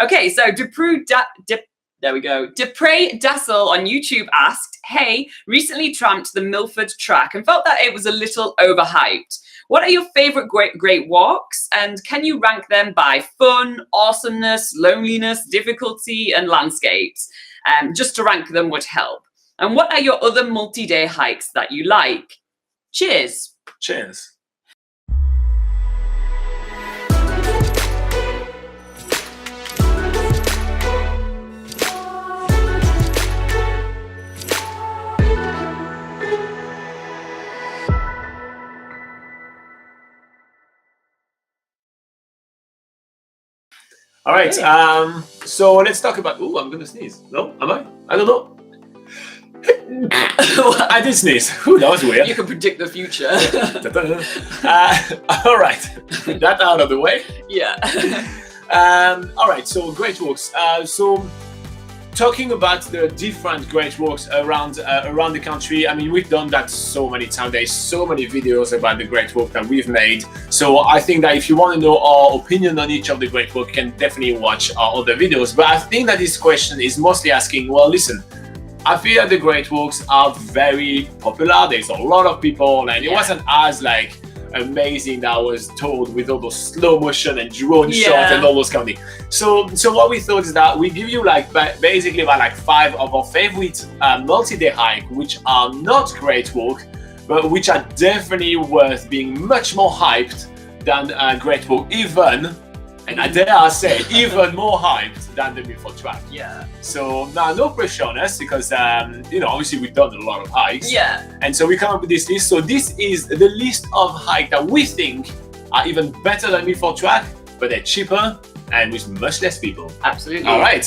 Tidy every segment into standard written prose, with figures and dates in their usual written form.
Okay, so Dupre Dassel on YouTube asked, hey, recently tramped the Milford Track and felt that it was a little overhyped. What are your favorite great walks, and can you rank them by fun, awesomeness, loneliness, difficulty, and landscapes? Just to rank them would help. And what are your other multi-day hikes that you like? Cheers. Cheers. All right, so let's talk about, I'm gonna sneeze. No, am I? I don't know. I did sneeze. That was weird. You can predict the future. All right, that out of the way. Yeah. All right, so great walks. So talking about the different great walks around the country, I mean, we've done that so many times. There's so many videos about the great walk that we've made. So I think that if you want to know our opinion on each of the great walk, you can definitely watch our other videos. But I think that this question is mostly asking, well, listen, I feel that the great walks are very popular. There's a lot of people, and it wasn't as like amazing that I was told with all those slow motion and drone shots and all those kind of things. So what we thought is that we give you like basically about like 5 of our favorite multi-day hike, which are not great walk, but which are definitely worth being much more hyped than a great walk, even, and I dare say, even more hyped than the Milford Track. Yeah. So now, no pressure on us because obviously we've done a lot of hikes. Yeah. And so we come up with this list. So this is the list of hikes that we think are even better than Milford Track, but they're cheaper and with much less people. Absolutely. All right.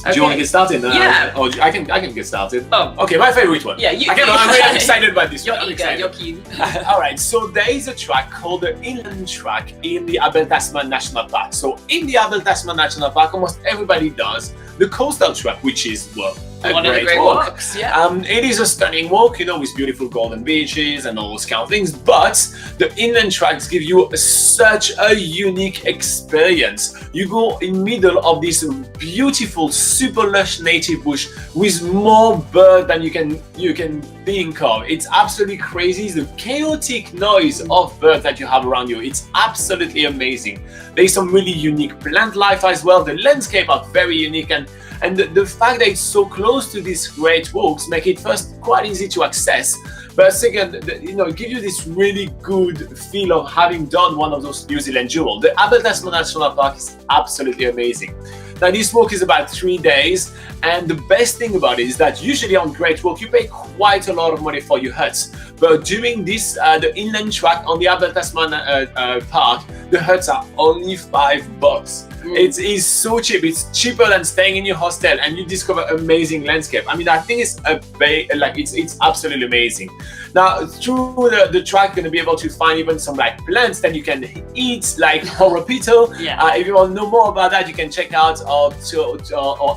Okay. Do you want to get started? Yeah. Or I can get started. Oh. Okay, my favorite one. Yeah, I'm really excited about this one. You're keen. All right, so there is a track called the Inland Track in the Aotea Track National Park. So in the Aotea Track National Park, almost everybody does the coastal track, which is, well, one of the great walks. Yeah. It is a stunning walk, with beautiful golden beaches and all those kind of things. But the inland tracks give you such a unique experience. You go in middle of this beautiful, super lush native bush with more bird than you can think of. It's absolutely crazy. The chaotic noise of birds that you have around you. It's absolutely amazing. There's some really unique plant life as well. The landscape are very unique, and the fact that it's so close to these great walks make it first quite easy to access, but second, it gives you this really good feel of having done one of those New Zealand jewels. The Aotea National Park is absolutely amazing. Now this walk is about 3 days, and the best thing about it is that usually on great walk you pay quite a lot of money for your huts, but during this the inland track on the Aotea Park, the huts are only $5. It is so cheap. It's cheaper than staying in your hostel, and you discover amazing landscape. I mean, I think it's it's absolutely amazing. Now through the track, you're gonna be able to find even some like plants that you can eat, like horopito. If you want to know more about that, you can check out our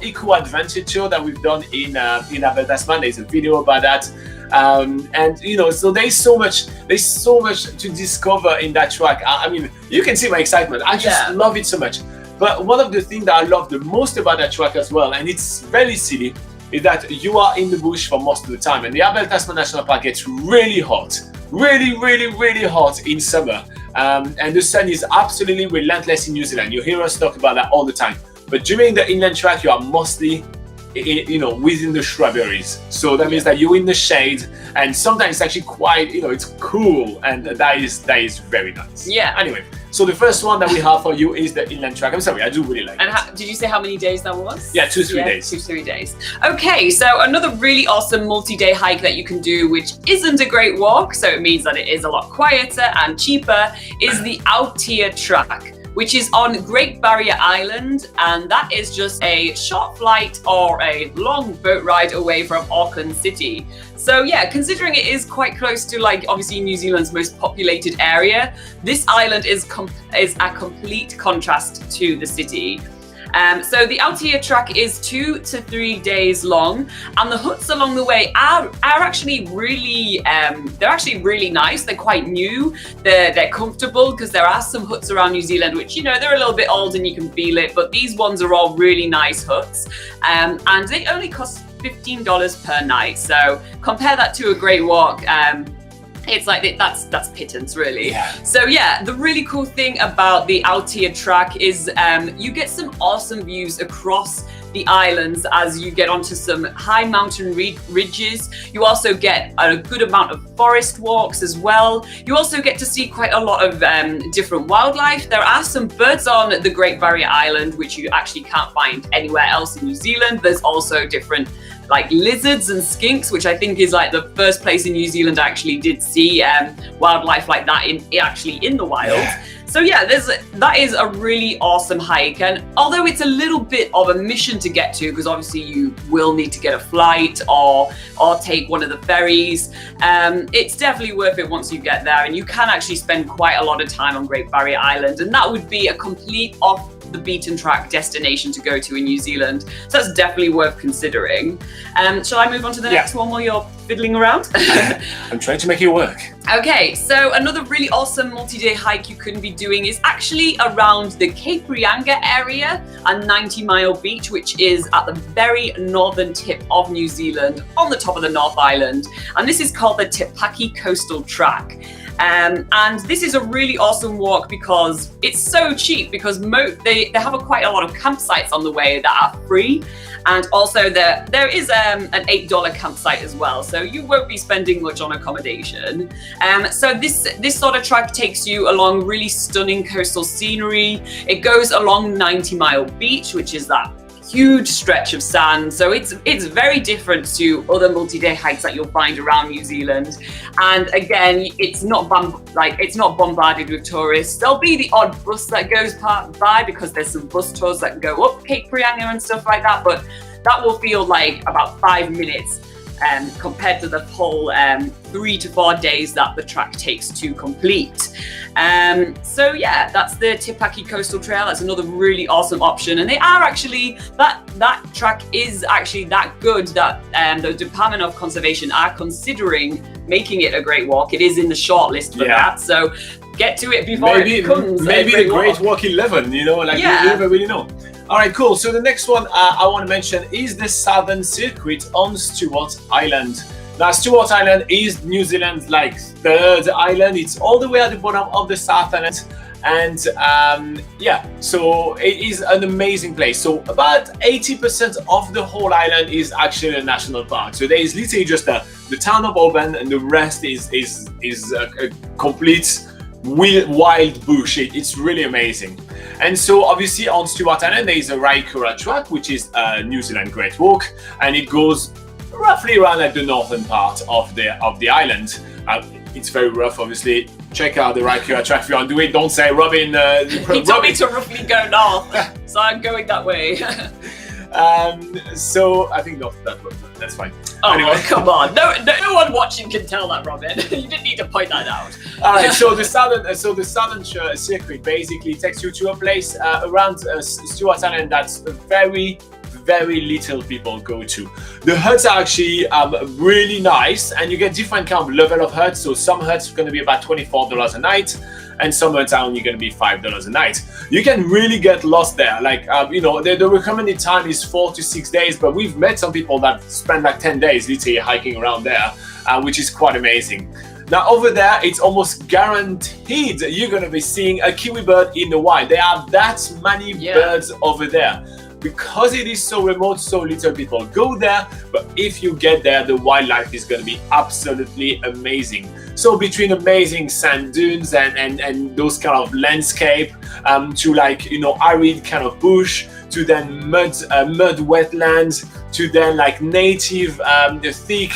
eco adventure tour that we've done in Aotea Tasman. There's a video about that. So there's so much to discover in that track. I mean, you can see my excitement. I just love it so much. But one of the things that I love the most about that track as well, and it's very silly, is that you are in the bush for most of the time. And the Aotea National Park gets really hot, really, really, really hot in summer. And the sun is absolutely relentless in New Zealand. You hear us talk about that all the time. But during the inland track, you are mostly within the shrubberies. So that means that you're in the shade, and sometimes it's actually quite, it's cool, and that is very nice. Yeah. Anyway, so the first one that we have for you is the inland track. I'm sorry, I do really like it. And did you say how many days that was? Yeah, 2-3 days. 2-3 days. Okay, so another really awesome multi-day hike that you can do, which isn't a great walk, so it means that it is a lot quieter and cheaper, is the Aotea Track, which is on Great Barrier Island, and that is just a short flight or a long boat ride away from Auckland City. So yeah, considering it is quite close to obviously New Zealand's most populated area, this island is a complete contrast to the city. So the Aotea Track is 2 to 3 days long, and the huts along the way are actually really they're actually really nice. They're quite new. They're comfortable, because there are some huts around New Zealand which, you know, they're a little bit old and you can feel it, but these ones are all really nice huts, and they only cost $15 per night. So compare that to a Great Walk. It's like that's pittance, really. Yeah. So yeah, the really cool thing about the Aotea Track is you get some awesome views across the islands as you get onto some high mountain ridges. You also get a good amount of forest walks as well. You also get to see quite a lot of different wildlife. There are some birds on the Great Barrier Island which you actually can't find anywhere else in New Zealand. There's also different like lizards and skinks, which I think is like the first place in New Zealand I actually did see wildlife like that in the wild. Yeah. So yeah, that is a really awesome hike, and although it's a little bit of a mission to get to, because obviously you will need to get a flight or take one of the ferries, it's definitely worth it once you get there, and you can actually spend quite a lot of time on Great Barrier Island, and that would be a complete off the beaten track destination to go to in New Zealand. So that's definitely worth considering. Shall I move on to the next one while you're fiddling around? I'm trying to make it work. Okay, so another really awesome multi-day hike you can be doing is actually around the Cape Reinga area and 90-mile beach, which is at the very northern tip of New Zealand on the top of the North Island. And this is called the Paki Coastal Track. And this is a really awesome walk because it's so cheap, because they have quite a lot of campsites on the way that are free, and also there is an $8 campsite as well, so you won't be spending much on accommodation. So this sort of track takes you along really stunning coastal scenery. It goes along 90-mile beach, which is that huge stretch of sand, so it's very different to other multi-day hikes that you'll find around New Zealand. And again, it's not bombarded with tourists. There'll be the odd bus that goes by, because there's some bus tours that go up Cape Reinga and stuff like that, but that will feel like about 5 minutes compared to the whole 3 to 4 days that the track takes to complete. So yeah, that's the Paki Coastal Trail. That's another really awesome option, and they are actually that track is actually that good that the Department of Conservation are considering making it a Great Walk. It is in the shortlist for that, so get to it before it becomes maybe the Great Walk 11. You know, like you never really know. All right, cool. So the next one I want to mention is the Southern Circuit on Stewart Island. Now, Stewart Island is New Zealand's like third island. It's all the way at the bottom of the South Island. And yeah, so it is an amazing place. So about 80% of the whole island is actually a national park. So there is literally just the town of Auburn, and the rest is a complete wild bush. It's really amazing. And so obviously on Stewart Island there is a Aotea Track, which is a New Zealand Great Walk, and it goes roughly around at the northern part of the island. It's very rough, obviously. Check out the Aotea Track if you want to do it. Don't say Robin. He told me to roughly go north, so I'm going that way. So I think not that one. That's fine. Oh, anyway, come on! No one watching can tell that, Robin. You didn't need to point that out. All right. So the southern circuit basically takes you to a place around Stewart Island that's very little people go to. The huts are actually really nice, and you get different kind of level of huts. So some huts are going to be about $24 a night, and some huts are only going to be $5 a night. You can really get lost there. Like you know, the recommended time is 4 to 6 days, but we've met some people that spend like 10 days literally hiking around there, which is quite amazing. Now over there, it's almost guaranteed you're going to be seeing a kiwi bird in the wild. There are that many birds over there. Because it is so remote, so little people go there, but if you get there, the wildlife is going to be absolutely amazing. So between amazing sand dunes and those kind of landscape, to like, you know, arid kind of bush, to then mud wetlands, to then like native thick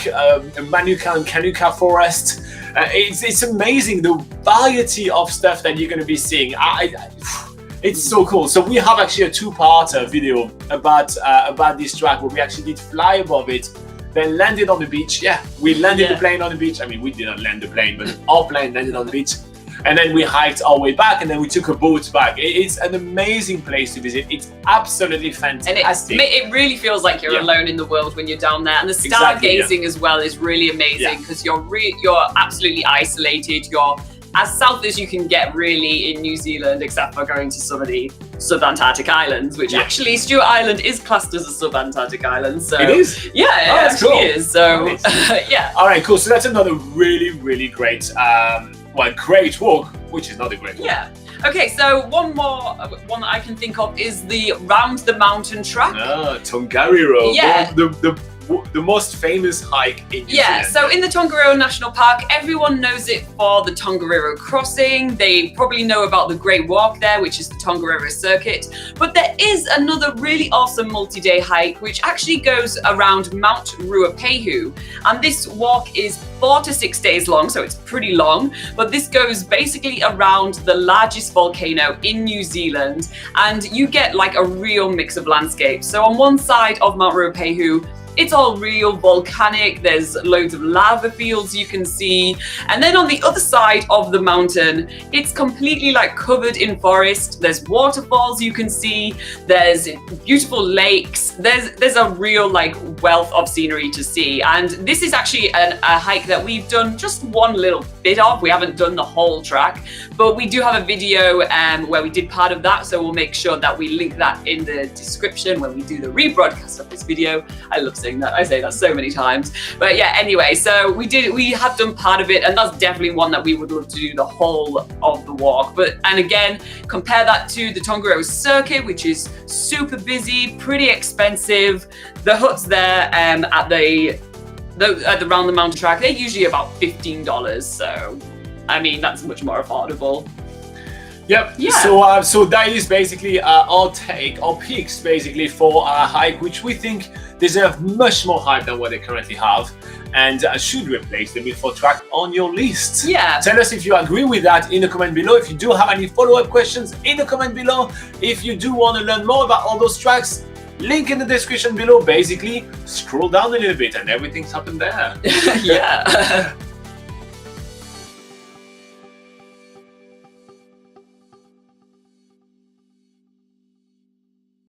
Manuka and Kanuka forest. It's amazing the variety of stuff that you're going to be seeing. It's so cool. So we have actually a two-part video about this track where we actually did fly above it, then landed on the beach. Yeah, we landed the plane on the beach. I mean, we didn't land the plane, but our plane landed on the beach. And then we hiked our way back, and then we took a boat back. It's an amazing place to visit. It's absolutely fantastic. And it really feels like you're alone in the world when you're down there. And the stargazing as well is really amazing because you're absolutely isolated. You're as south as you can get really in New Zealand, except for going to some of the subantarctic islands, which actually Stewart Island is classed as a subantarctic island. So it is? Yeah, it actually is. So yeah. All right, cool. So that's another really, really great, great walk, which is not a great walk. Yeah. Okay, so one that I can think of is the Round the Mountain Track. Tongariro. Yeah. The most famous hike in New Zealand. So in the Tongariro National Park, everyone knows it for the Tongariro Crossing. They probably know about the Great Walk there, which is the Tongariro Circuit. But there is another really awesome multi-day hike, which actually goes around Mount Ruapehu. And this walk is 4 to 6 days long, so it's pretty long. But this goes basically around the largest volcano in New Zealand. And you get like a real mix of landscapes. So on one side of Mount Ruapehu, it's all real volcanic. There's loads of lava fields you can see. And then on the other side of the mountain, it's completely like covered in forest. There's waterfalls you can see. There's beautiful lakes. There's a real like wealth of scenery to see. And this is actually a hike that we've done just one little bit of. We haven't done the whole track, but we do have a video where we did part of that. So we'll make sure that we link that in the description when we do the rebroadcast of this video. I love saying that. I say that so many times. But yeah, anyway, so we have done part of it, and that's definitely one that we would love to do the whole of the walk. And again, compare that to the Tongariro Circuit, which is super busy, pretty expensive. The huts there at the Round the Mountain Track, they're usually about $15. So I mean, that's much more affordable. Yep. Yeah. So that is basically our picks basically for our hike, which we think deserve much more hype than what they currently have, and should replace the Milford track on your list. Yeah. Tell us if you agree with that in the comment below. If you do have any follow-up questions, in the comment below. If you do want to learn more about all those tracks, link in the description below. Basically, scroll down a little bit and everything's happened there. Yeah.